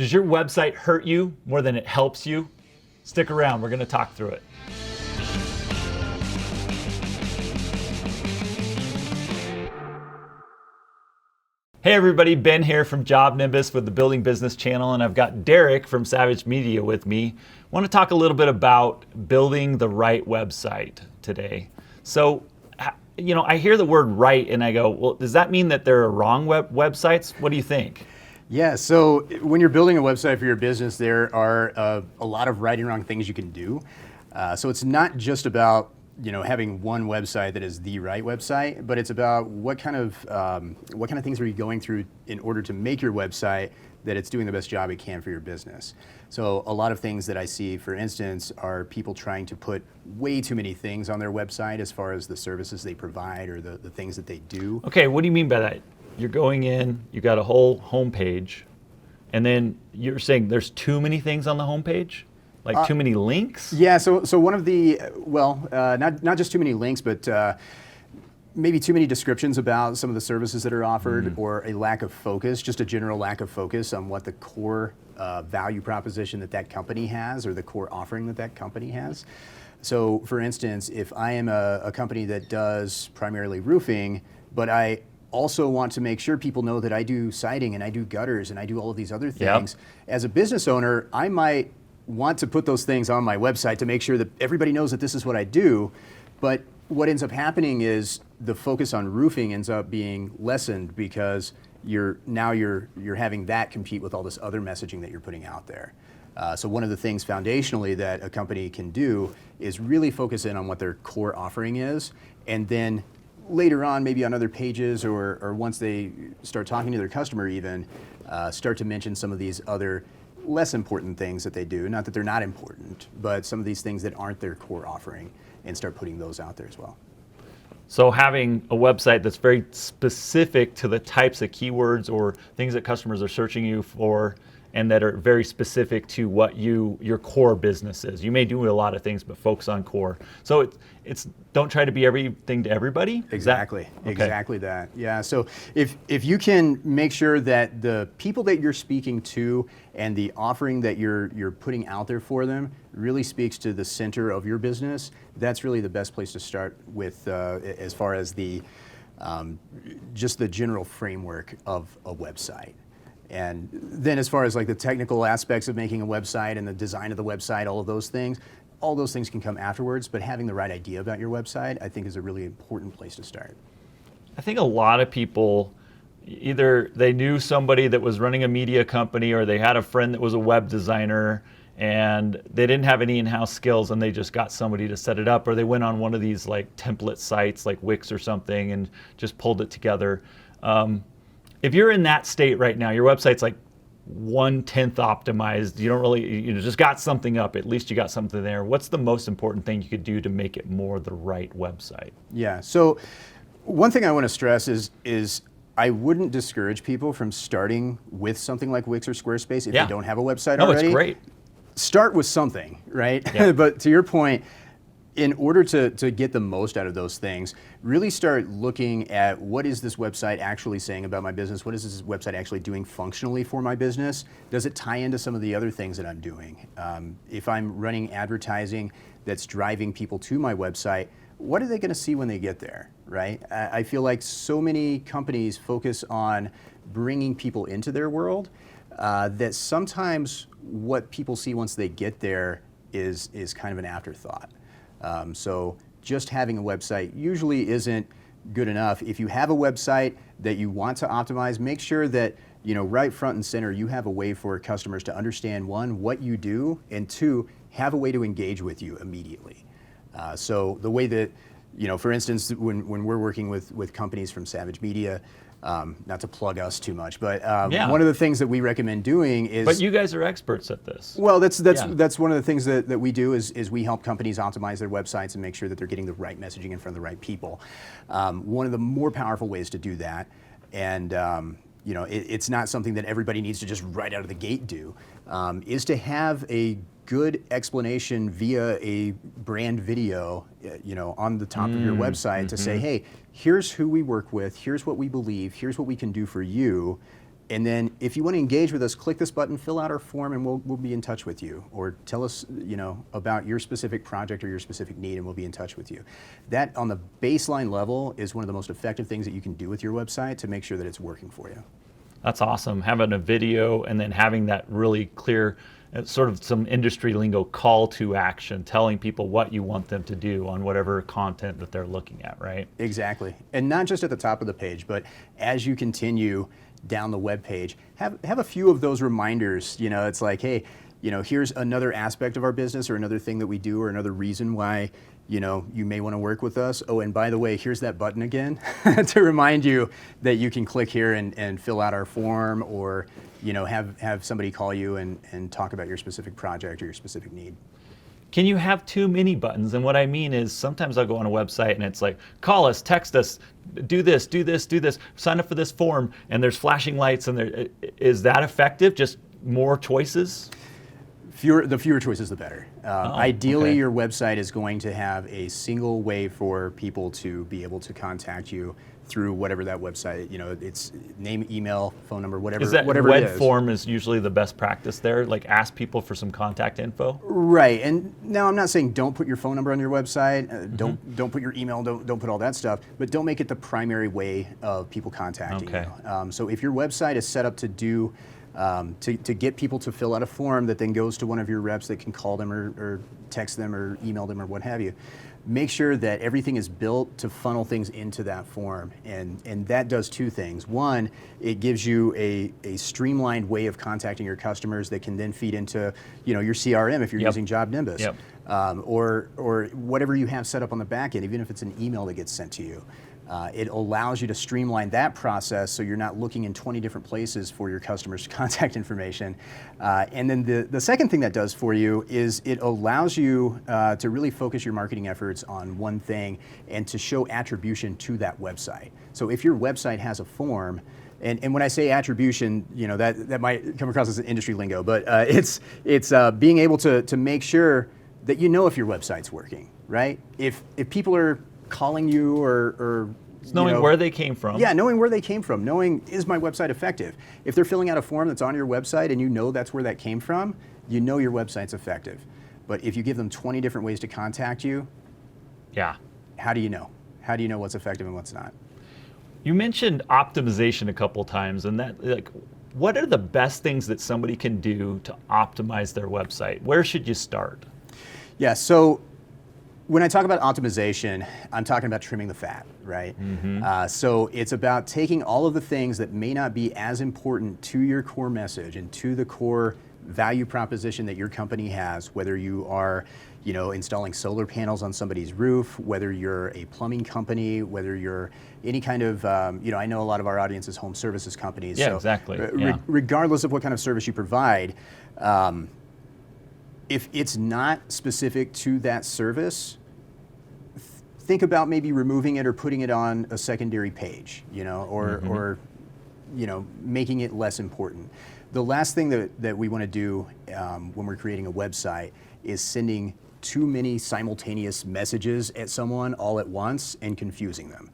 Does your website hurt you more than it helps you? Stick around, we're going to talk through it. Hey everybody, Ben here from JobNimbus with the Building Business channel, and I've got Derek from Savage Media with me. I want to talk a little bit about building the right website today. So, I hear the word right and I go, well, does that mean that there are wrong websites? What do you think? Yeah, so when you're building a website for your business, there are a lot of right and wrong things you can do. So it's not just about having one website that is the right website, but it's about what kind of things are you going through in order to make your website that it's doing the best job it can for your business. So a lot of things that I see, for instance, are people trying to put way too many things on their website as far as the services they provide or the things that they do. Okay, what do you mean by that? You're going in, you got a whole homepage, and then you're saying there's too many things on the homepage? Like too many links? Yeah, so one of the, not just too many links, but maybe too many descriptions about some of the services that are offered, or a lack of focus, just a general lack of focus on what the core value proposition that company has, or the core offering that company has. So for instance, if I am a company that does primarily roofing, but I also want to make sure people know that I do siding and I do gutters and I do all of these other things, as a business owner, I might want to put those things on my website to make sure that everybody knows that this is what I do. But what ends up happening is the focus on roofing ends up being lessened because you're having that compete with all this other messaging that you're putting out there. So one of the things foundationally that a company can do is really focus in on what their core offering is, and then later on, maybe on other pages or once they start talking to their customer even, start to mention some of these other less important things that they do. Not that they're not important, but some of these things that aren't their core offering, and start putting those out there as well. So having a website that's very specific to the types of keywords or things that customers are searching you for, and that are very specific to what your core business is. You may do a lot of things, but focus on core. So it's don't try to be everything to everybody. Exactly, exactly that. Yeah. So if you can make sure that the people that you're speaking to and the offering that you're putting out there for them really speaks to the center of your business, that's really the best place to start with as far as the just the general framework of a website. And then as far as like the technical aspects of making a website and the design of the website, all those things can come afterwards, but having the right idea about your website, I think, is a really important place to start. I think a lot of people, either they knew somebody that was running a media company, or they had a friend that was a web designer and they didn't have any in-house skills and they just got somebody to set it up, or they went on one of these like template sites like Wix or something and just pulled it together. If you're in that state right now, your website's like 1/10 optimized, you don't really, just got something up, at least you got something there. What's the most important thing you could do to make it more the right website? Yeah, so one thing I want to stress is I wouldn't discourage people from starting with something like Wix or Squarespace if they don't have a website already. It's great. Start with something, right? Yeah. But to your point, in order to get the most out of those things, really start looking at what is this website actually saying about my business? What is this website actually doing functionally for my business? Does it tie into some of the other things that I'm doing? If I'm running advertising that's driving people to my website, what are they going to see when they get there, right? I feel like so many companies focus on bringing people into their world that sometimes what people see once they get there is kind of an afterthought. So just having a website usually isn't good enough. If you have a website that you want to optimize, make sure that right front and center you have a way for customers to understand, one, what you do, and two, have a way to engage with you immediately. So the way that, for instance, when we're working with companies from Savage Media, not to plug us too much, but one of the things that we recommend doing is... But you guys are experts at this. Well, that's one of the things that we do is we help companies optimize their websites and make sure that they're getting the right messaging in front of the right people. One of the more powerful ways to do that, and it's not something that everybody needs to just right out of the gate do, is to have a good explanation via a brand video, on the top of your website to say, hey, here's who we work with, here's what we believe, here's what we can do for you. And then if you want to engage with us, click this button, fill out our form, and we'll be in touch with you. Or tell us, about your specific project or your specific need, and we'll be in touch with you. That, on the baseline level, is one of the most effective things that you can do with your website to make sure that it's working for you. That's awesome. Having a video and then having that really clear, sort of some industry lingo, call to action, telling people what you want them to do on whatever content that they're looking at, right? Exactly. And not just at the top of the page, but as you continue down the web page, have a few of those reminders. It's like, hey, here's another aspect of our business or another thing that we do or another reason why you may want to work with us. Oh, and by the way, here's that button again to remind you that you can click here and fill out our form, or have somebody call you and talk about your specific project or your specific need. Can you have too many buttons? And what I mean is, sometimes I'll go on a website and it's like, call us, text us, do this, do this, do this, sign up for this form, and there's flashing lights, and is that effective? Just more choices? The fewer choices, the better. Ideally, okay. your website is going to have a single way for people to be able to contact you through whatever that website, it's name, email, phone number, whatever. Is that whatever web it is. form is usually the best practice there? Like, ask people for some contact info? Right. And now, I'm not saying don't put your phone number on your website, don't put your email, don't put all that stuff, but don't make it the primary way of people contacting you. So if your website is set up to do to get people to fill out a form that then goes to one of your reps that can call them or text them or email them or what have you, make sure that everything is built to funnel things into that form. And that does two things. One, it gives you a streamlined way of contacting your customers that can then feed into your CRM if you're using JobNimbus, or whatever you have set up on the back end, even if it's an email that gets sent to you. It allows you to streamline that process so you're not looking in 20 different places for your customers' contact information. And then the second thing that does for you is it allows you to really focus your marketing efforts on one thing and to show attribution to that website. So if your website has a form, and when I say attribution, that might come across as an industry lingo, but it's being able to make sure that if your website's working, right? If people are calling you or knowing where they came from. Yeah, knowing where they came from. Knowing, is my website effective? If they're filling out a form that's on your website and that's where that came from, your website's effective. But if you give them 20 different ways to contact you, how do you know? How do you know what's effective and what's not? You mentioned optimization a couple times, and what are the best things that somebody can do to optimize their website? Where should you start? Yeah, so when I talk about optimization, I'm talking about trimming the fat, right? So it's about taking all of the things that may not be as important to your core message and to the core value proposition that your company has, whether you are installing solar panels on somebody's roof, whether you're a plumbing company, whether you're any kind of, I know a lot of our audience is home services companies. Yeah, so exactly. Regardless of what kind of service you provide, if it's not specific to that service, think about maybe removing it or putting it on a secondary page, or making it less important. The last thing that we want to do when we're creating a website is sending too many simultaneous messages at someone all at once and confusing them.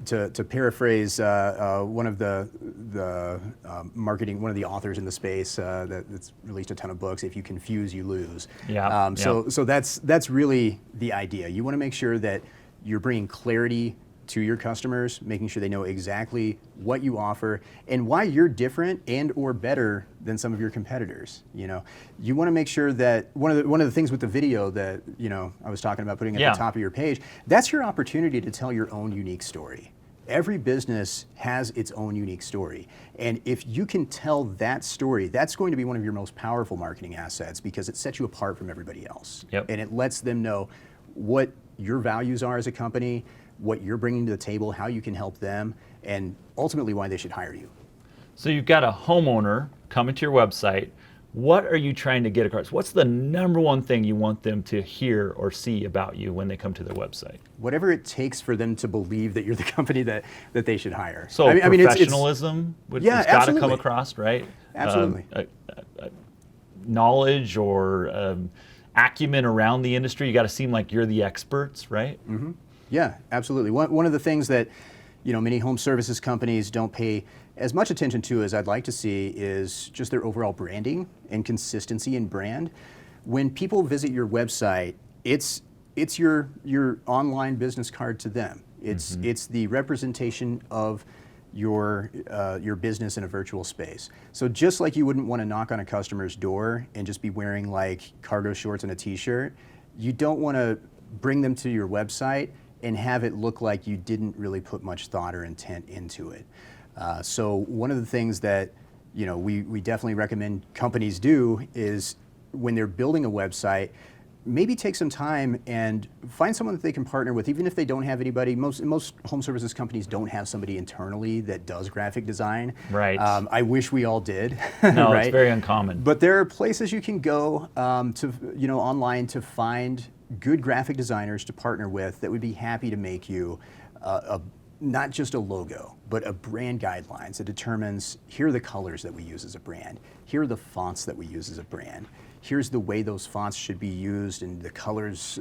To paraphrase one of the marketing, one of the authors in the space that's released a ton of books, if you confuse, you lose. So that's really the idea. You want to make sure that you're bringing clarity to your customers, making sure they know exactly what you offer and why you're different and or better than some of your competitors. You want to make sure that one of the things with the video that I was talking about putting at the top of your page, that's your opportunity to tell your own unique story. Every business has its own unique story. And if you can tell that story, that's going to be one of your most powerful marketing assets because it sets you apart from everybody else. And it lets them know what your values are as a company, what you're bringing to the table, how you can help them, and ultimately why they should hire you. So you've got a homeowner coming to your website. What are you trying to get across? What's the number one thing you want them to hear or see about you when they come to their website? Whatever it takes for them to believe that you're the company that they should hire. So professionalism, it's got to come across, right? Absolutely. Knowledge or acumen around the industry. You got to seem like you're the experts, right? Yeah, absolutely. One of the things that many home services companies don't pay as much attention to as I'd like to see is just their overall branding and consistency in brand. When people visit your website, it's your online business card to them. It's the representation of your business in a virtual space. So just like you wouldn't want to knock on a customer's door and just be wearing like cargo shorts and a t-shirt, you don't want to bring them to your website and have it look like you didn't really put much thought or intent into it. So one of the things that we definitely recommend companies do is when they're building a website, maybe take some time and find someone that they can partner with, even if they don't have anybody. Most home services companies don't have somebody internally that does graphic design. Right. I wish we all did. No, right? It's very uncommon. But there are places you can go to online to find good graphic designers to partner with that would be happy to make you not just a logo, but a brand guidelines that determines, here are the colors that we use as a brand, here are the fonts that we use as a brand, here's the way those fonts should be used and the colors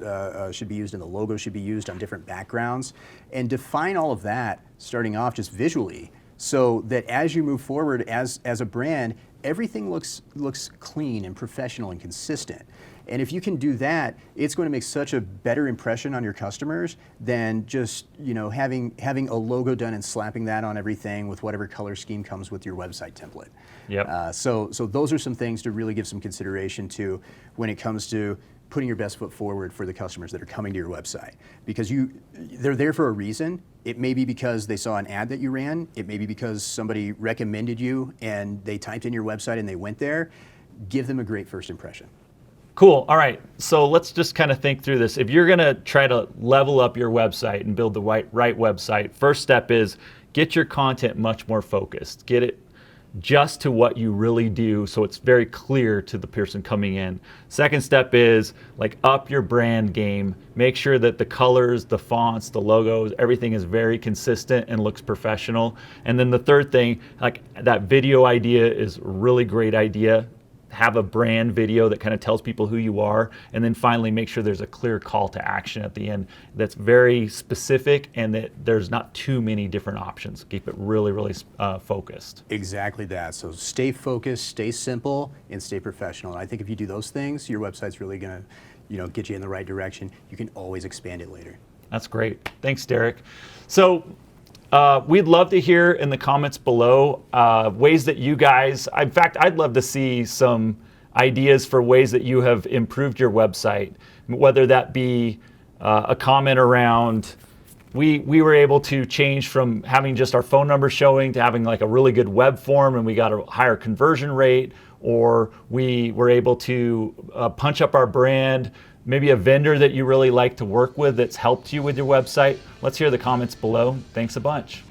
should be used and the logo should be used on different backgrounds, and define all of that starting off just visually so that as you move forward as a brand, everything looks clean and professional and consistent. And if you can do that, it's going to make such a better impression on your customers than just having a logo done and slapping that on everything with whatever color scheme comes with your website template. Yep. So those are some things to really give some consideration to when it comes to putting your best foot forward for the customers that are coming to your website, because they're there for a reason. It may be because they saw an ad that you ran. It may be because somebody recommended you and they typed in your website and they went there. Give them a great first impression. Cool. All right. So let's just kind of think through this. If you're going to try to level up your website and build the right website, first step is get your content much more focused. Get it just to what you really do so it's very clear to the person coming in. Second step is up your brand game. Make sure that the colors, the fonts, the logos, everything is very consistent and looks professional. And then the third thing, that video idea is a really great idea. Have a brand video that kind of tells people who you are, and then finally make sure there's a clear call to action at the end that's very specific and that there's not too many different options. Keep it really, really focused. Exactly that. So stay focused, stay simple, and stay professional. And I think if you do those things, your website's really going to get you in the right direction. You can always expand it later. That's great. Thanks, Derek. So we'd love to hear in the comments below ways that you guys, in fact, I'd love to see some ideas for ways that you have improved your website, whether that be a comment around, we were able to change from having just our phone number showing to having a really good web form and we got a higher conversion rate, or we were able to punch up our brand, maybe a vendor that you really like to work with that's helped you with your website. Let's hear the comments below. Thanks a bunch.